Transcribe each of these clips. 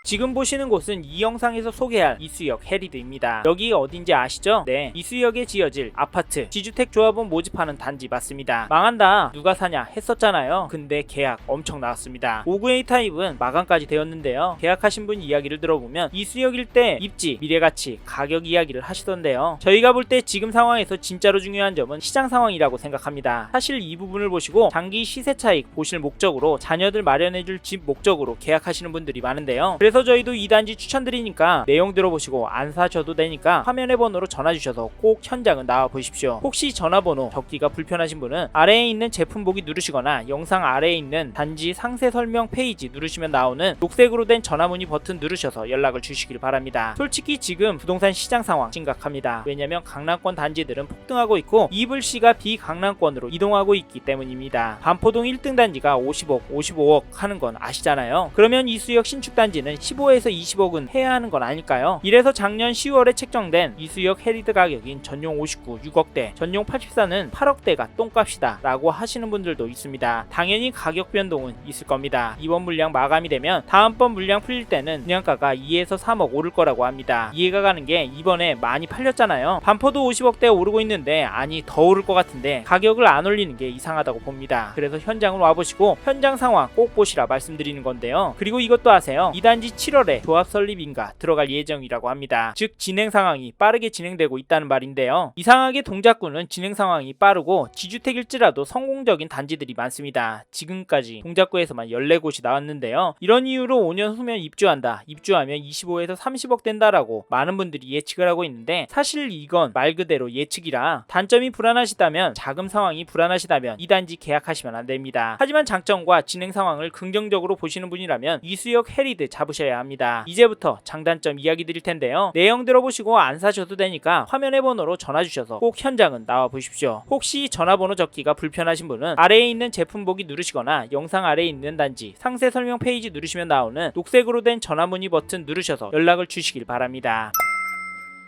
지금 보시는 곳은 이 영상에서 소개할 이수역 해리드입니다. 여기 어딘지 아시죠? 네, 이수역에 지어질 아파트 지주택 조합원 모집하는 단지 맞습니다. 망한다 누가 사냐 했었잖아요. 근데 계약 엄청 나왔습니다. 59A 타입은 마감까지 되었는데요. 계약하신 분 이야기를 들어보면 이수역 일대 입지, 미래가치, 가격 이야기를 하시던데요. 저희가 볼 때 지금 상황에서 진짜로 중요한 점은 시장 상황이라고 생각합니다. 사실 이 부분을 보시고 장기 시세 차익 보실 목적으로 자녀들 마련해줄 집 목적으로 계약하시는 분들이 많은데요. 그래서 저희도 이 단지 추천드리니까 내용 들어보시고 안 사셔도 되니까 화면의 번호로 전화 주셔서 꼭 현장은 나와 보십시오. 혹시 전화번호 적기가 불편하신 분은 아래에 있는 제품 보기 누르시거나 영상 아래에 있는 단지 상세 설명 페이지 누르시면 나오는 녹색으로 된 전화 문의 버튼 누르셔서 연락을 주시길 바랍니다. 솔직히 지금 부동산 시장 상황 심각합니다. 왜냐면 강남권 단지들은 폭등하고 있고 이불씨가 비강남권으로 이동하고 있기 때문입니다. 반포동 1등 단지가 50억, 55억 하는 건 아시잖아요. 그러면 이수역 신축 단지는 15에서 20억은 해야 하는 건 아닐까요? 이래서 작년 10월에 책정된 이수역 해리드 가격인 전용 59 6억대, 전용 84는 8억대가 똥값이다 라고 하시는 분들도 있습니다. 당연히 가격 변동은 있을 겁니다. 이번 물량 마감이 되면 다음번 물량 풀릴 때는 분양가가 2에서 3억 오를 거라고 합니다. 이해가 가는 게 이번에 많이 팔렸잖아요. 반포도 50억대 오르고 있는데 아니 더 오를 것 같은데 가격을 안 올리는 게 이상하다고 봅니다. 그래서 현장을 와보시고 현장 상황 꼭 보시라 말씀드리는 건데요. 그리고 이것도 아세요? 이 단지 7월에 조합 설립인가 들어갈 예정이라고 합니다. 즉 진행 상황이 빠르게 진행되고 있다는 말인데요. 이상하게 동작구는 진행 상황이 빠르고 지주택일지라도 성공적인 단지들이 많습니다. 지금까지 동작구에서만 14곳이 나왔는데요. 이런 이유로 5년 후면 입주한다, 입주하면 25에서 30억 된다라고 많은 분들이 예측을 하고 있는데 사실 이건 말 그대로 예측이라 단점이 불안하시다면, 자금 상황이 불안하시다면 이 단지 계약하시면 안 됩니다. 하지만 장점과 진행 상황을 긍정적으로 보시는 분이라면 이수역 해리드 잡으셔야 합니다. 이제부터 장단점 이야기 드릴 텐데요. 내용 들어보시고 안 사셔도 되니까 화면의 번호로 전화 주셔서 꼭 현장은 나와 보십시오. 혹시 전화번호 적기가 불편하신 분은 아래에 있는 제품 보기 누르시거나 영상 아래에 있는 단지 상세 설명 페이지 누르시면 나오는 녹색으로 된 전화 문의 버튼 누르셔서 연락을 주시길 바랍니다.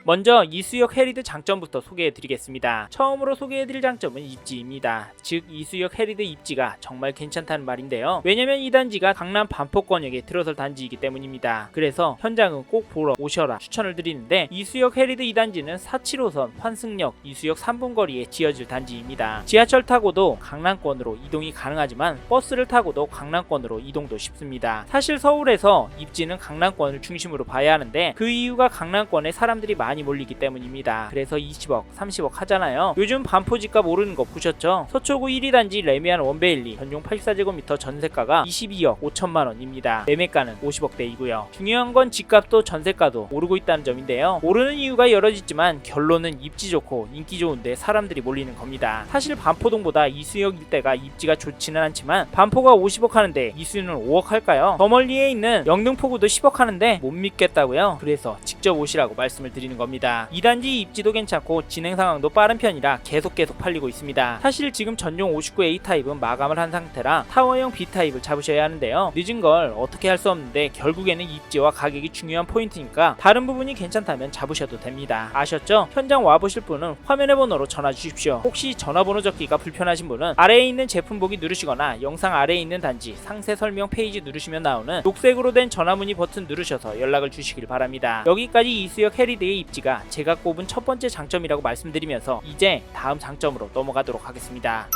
먼저 이수역 해리드 장점부터 소개해드리겠습니다. 처음으로 소개해드릴 장점은 입지입니다. 즉 이수역 해리드 입지가 정말 괜찮다는 말인데요. 왜냐면 이 단지가 강남 반포권역에 들어설 단지이기 때문입니다. 그래서 현장은 꼭 보러 오셔라 추천을 드리는데, 이수역 해리드 이 단지는 475선 환승역 이수역 3분 거리에 지어질 단지입니다. 지하철 타고도 강남권으로 이동이 가능하지만 버스를 타고도 강남권으로 이동도 쉽습니다. 사실 서울에서 입지는 강남권을 중심으로 봐야 하는데 그 이유가 강남권에 사람들이 많이 몰리기 때문입니다. 그래서 20억, 30억 하잖아요. 요즘 반포 집값 오르는 거 보셨죠? 서초구 1위 단지 레미안 원베일리 전용 84제곱미터 전세가가 22억 5천만 원입니다. 매매가는 50억대이고요. 중요한 건 집값도 전세가도 오르고 있다는 점인데요. 오르는 이유가 여러 있지만 결론은 입지 좋고 인기 좋은데 사람들이 몰리는 겁니다. 사실 반포동보다 이수역 일대가 입지가 좋지는 않지만 반포가 50억 하는데 이수는 5억 할까요? 더 멀리에 있는 영등포구도 10억 하는데 못 믿겠다고요? 그래서 직접 오시라고 말씀을 드리는 겁니다. 이 단지 입지도 괜찮고 진행 상황도 빠른 편이라 계속 팔리고 있습니다. 사실 지금 전용 59A 타입은 마감을 한 상태라 타워형 B 타입을 잡으셔야 하는데요. 늦은 걸 어떻게 할 수 없는데 결국에는 입지와 가격이 중요한 포인트니까 다른 부분이 괜찮다면 잡으셔도 됩니다. 아셨죠? 현장 와보실 분은 화면의 번호로 전화 주십시오. 혹시 전화번호 적기가 불편하신 분은 아래에 있는 제품 보기 누르시거나 영상 아래에 있는 단지 상세 설명 페이지 누르시면 나오는 녹색으로 된 전화 문의 버튼 누르셔서 연락을 주시길 바랍니다. 여기까지 이수역 해리드의 입지가 제가 꼽은 첫 번째 장점이라고 말씀드리면서 이제 다음 장점으로 넘어가도록 하겠습니다.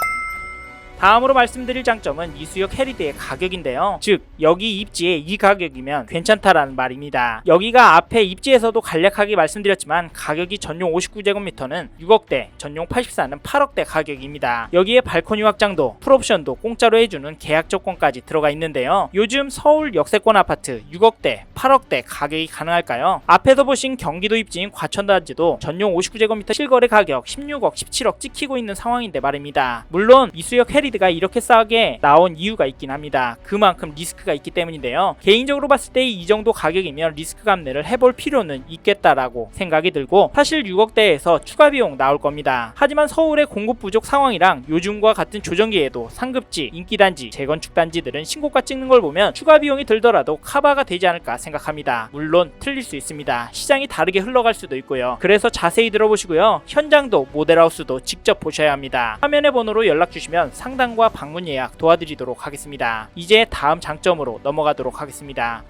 다음으로 말씀드릴 장점은 이수역 해리드의 가격인데요. 즉 여기 입지에 이 가격이면 괜찮다라는 말입니다. 여기가 앞에 입지에서도 간략하게 말씀드렸지만 가격이 전용 59제곱미터는 6억대, 전용 84는 8억대 가격입니다. 여기에 발코니 확장도 풀옵션도 공짜로 해주는 계약 조건까지 들어가 있는데요. 요즘 서울 역세권 아파트 6억대, 8억대 가격이 가능할까요? 앞에서 보신 경기도 입지인 과천단지도 전용 59제곱미터 실거래 가격 16억, 17억 찍히고 있는 상황인데 말입니다. 물론 이수역 해리드 가 이렇게 싸게 나온 이유가 있긴 합니다. 그만큼 리스크가 있기 때문인데요. 개인적으로 봤을 때 이 정도 가격이면 리스크 감내를 해볼 필요는 있겠다라고 생각이 들고, 사실 6억대에서 추가 비용 나올 겁니다. 하지만 서울의 공급 부족 상황이랑 요즘과 같은 조정기에도 상급지, 인기단지, 재건축 단지들은 신고가 찍는 걸 보면 추가 비용이 들더라도 커버가 되지 않을까 생각합니다. 물론 틀릴 수 있습니다. 시장이 다르게 흘러갈 수도 있고요. 그래서 자세히 들어보시고요. 현장도 모델하우스도 직접 보셔야 합니다. 화면의 번호로 연락 주시면 상담과 방문 예약 도와드리도록 하겠습니다. 이제 다음 장점으로 넘어가도록 하겠습니다.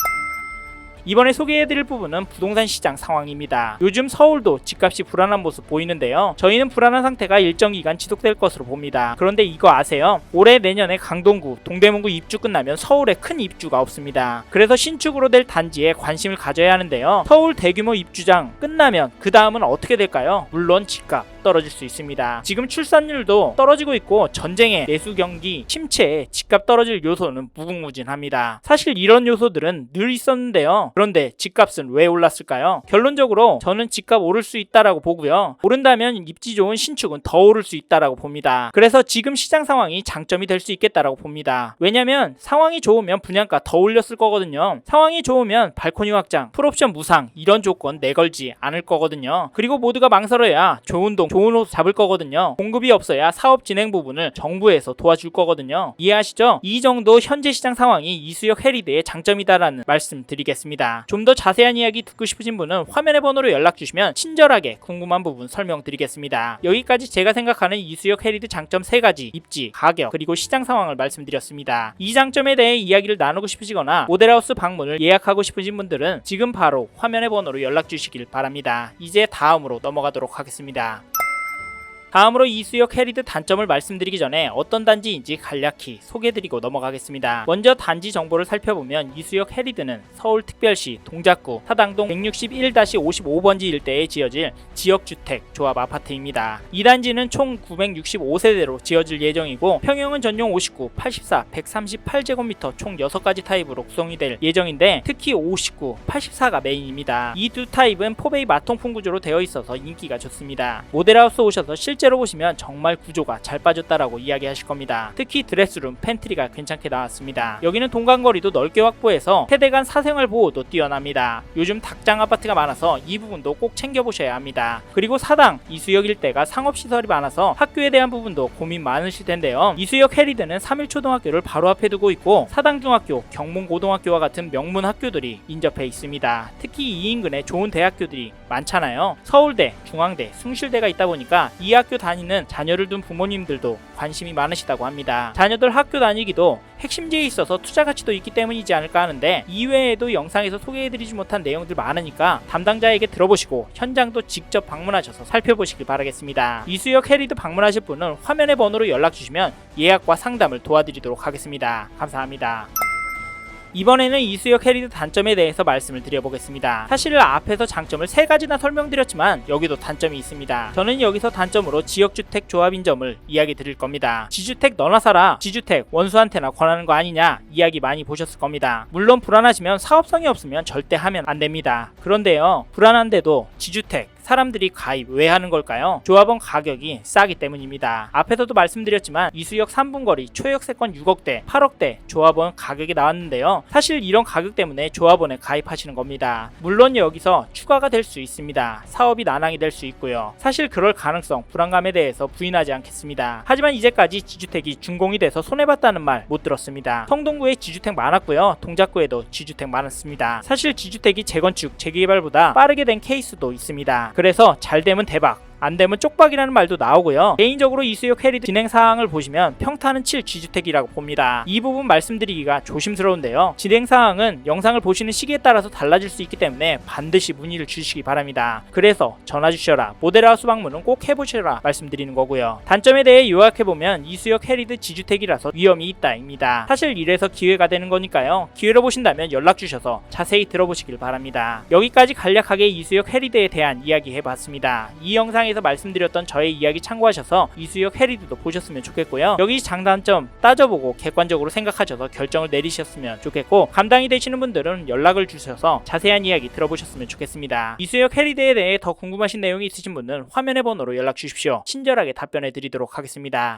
이번에 소개해드릴 부분은 부동산 시장 상황입니다. 요즘 서울도 집값이 불안한 모습 보이는데요. 저희는 불안한 상태가 일정 기간 지속될 것으로 봅니다. 그런데 이거 아세요? 올해 내년에 강동구, 동대문구 입주 끝나면 서울에 큰 입주가 없습니다. 그래서 신축으로 될 단지에 관심을 가져야 하는데요. 서울 대규모 입주장 끝나면 그 다음은 어떻게 될까요? 물론 집값 떨어질 수 있습니다. 지금 출산율도 떨어지고 있고 전쟁에 내수 경기 침체에 집값 떨어질 요소는 무궁무진합니다. 사실 이런 요소들은 늘 있었는데요. 그런데 집값은 왜 올랐을까요? 결론적으로 저는 집값 오를 수 있다라고 보고요. 오른다면 입지 좋은 신축은 더 오를 수 있다라고 봅니다. 그래서 지금 시장 상황이 장점이 될 수 있겠다라고 봅니다. 왜냐면 상황이 좋으면 분양가 더 올렸을 거거든요. 상황이 좋으면 발코니 확장, 풀옵션 무상 이런 조건 내걸지 않을 거거든요. 그리고 모두가 망설여야 좋은 동, 좋은 옷 잡을 거거든요. 공급이 없어야 사업 진행 부분을 정부에서 도와줄 거거든요. 이해하시죠? 이 정도 현재 시장 상황이 이수역 해리드의 장점이다라는 말씀 드리겠습니다. 좀 더 자세한 이야기 듣고 싶으신 분은 화면의 번호로 연락 주시면 친절하게 궁금한 부분 설명드리겠습니다. 여기까지 제가 생각하는 이수역 해리드 장점 3가지, 입지, 가격, 그리고 시장 상황을 말씀드렸습니다. 이 장점에 대해 이야기를 나누고 싶으시거나 모델하우스 방문을 예약하고 싶으신 분들은 지금 바로 화면의 번호로 연락 주시길 바랍니다. 이제 다음으로 넘어가도록 하겠습니다. 다음으로 이수역 해리드 단점을 말씀드리기 전에 어떤 단지인지 간략히 소개해드리고 넘어가겠습니다. 먼저 단지 정보를 살펴보면 이수역 해리드는 서울특별시 동작구 사당동 161-55번지 일대에 지어질 지역주택 조합 아파트입니다. 이 단지는 총 965세대로 지어질 예정이고 평형은 전용 59, 84, 138제곱미터 총 6가지 타입으로 구성이 될 예정인데 특히 59, 84가 메인입니다. 이 두 타입은 포베이 마통풍 구조로 되어 있어서 인기가 좋습니다. 모델하우스 오셔서 실제로 보시면 정말 구조가 잘 빠졌다라고 이야기하실 겁니다. 특히 드레스룸, 팬트리가 괜찮게 나왔습니다. 여기는 동간거리도 넓게 확보해서 세대 간 사생활 보호도 뛰어납니다. 요즘 닭장 아파트가 많아서 이 부분도 꼭 챙겨보셔야 합니다. 그리고 사당, 이수역 일대가 상업시설이 많아서 학교에 대한 부분도 고민 많으실 텐데요. 이수역 해리드는 3일초등학교를 바로 앞에 두고 있고 사당중학교, 경문고등학교와 같은 명문 학교들이 인접해 있습니다. 특히 이 인근에 좋은 대학교들이 많잖아요. 서울대, 중앙대, 숭실대가 있다 보니까 이 학교 다니는 자녀를 둔 부모님들도 관심이 많으시다고 합니다. 자녀들 학교 다니기도 핵심지에 있어서 투자 가치도 있기 때문이지 않을까 하는데 이외에도 영상에서 소개해드리지 못한 내용들 많으니까 담당자에게 들어보시고 현장도 직접 방문하셔서 살펴보시길 바라겠습니다. 이수역 해리드 방문하실 분은 화면의 번호로 연락 주시면 예약과 상담을 도와드리도록 하겠습니다. 감사합니다. 이번에는 이수역 해리드 단점에 대해서 말씀을 드려보겠습니다. 사실 앞에서 장점을 3가지나 설명드렸지만 여기도 단점이 있습니다. 저는 여기서 단점으로 지역주택 조합인 점을 이야기 드릴 겁니다. 지주택 너나 사라, 지주택 원수한테나 권하는 거 아니냐 이야기 많이 보셨을 겁니다. 물론 불안하시면 사업성이 없으면 절대 하면 안 됩니다. 그런데요, 불안한데도 지주택 사람들이 가입 왜 하는 걸까요? 조합원 가격이 싸기 때문입니다. 앞에서도 말씀드렸지만 이수역 3분거리 초역세권 6억대, 8억대 조합원 가격이 나왔는데요. 사실 이런 가격 때문에 조합원에 가입하시는 겁니다. 물론 여기서 추가가 될 수 있습니다. 사업이 난항이 될 수 있고요. 사실 그럴 가능성, 불안감에 대해서 부인하지 않겠습니다. 하지만 이제까지 지주택이 준공이 돼서 손해봤다는 말 못 들었습니다. 성동구에 지주택 많았고요. 동작구에도 지주택 많았습니다. 사실 지주택이 재건축, 재개발보다 빠르게 된 케이스도 있습니다. 그래서 잘 되면 대박, 안 되면 쪽박이라는 말도 나오고요. 개인적으로 이수역 해리드 진행 사항을 보시면 평타는 7 G주택이라고 봅니다. 이 부분 말씀드리기가 조심스러운데요. 진행 사항은 영상을 보시는 시기에 따라서 달라질 수 있기 때문에 반드시 문의를 주시기 바랍니다. 그래서 전화 주셔라, 모델하우스 방문은 꼭 해보셔라 말씀드리는 거고요. 단점에 대해 요약해보면 이수역 해리드 G주택이라서 위험이 있다입니다. 사실 이래서 기회가 되는 거니까요. 기회로 보신다면 연락 주셔서 자세히 들어보시길 바랍니다. 여기까지 간략하게 이수역 해리드에 대한 이야기 해봤습니다. 이 영상에서 말씀드렸던 저의 이야기 참고하셔서 이수역 해리드도 보셨으면 좋겠고요. 여기 장단점 따져보고 객관적으로 생각하셔서 결정을 내리셨으면 좋겠고, 감당이 되시는 분들은 연락을 주셔서 자세한 이야기 들어보셨으면 좋겠습니다. 이수역 해리드에 대해 더 궁금하신 내용이 있으신 분은 화면의 번호로 연락 주십시오. 친절하게 답변해 드리도록 하겠습니다.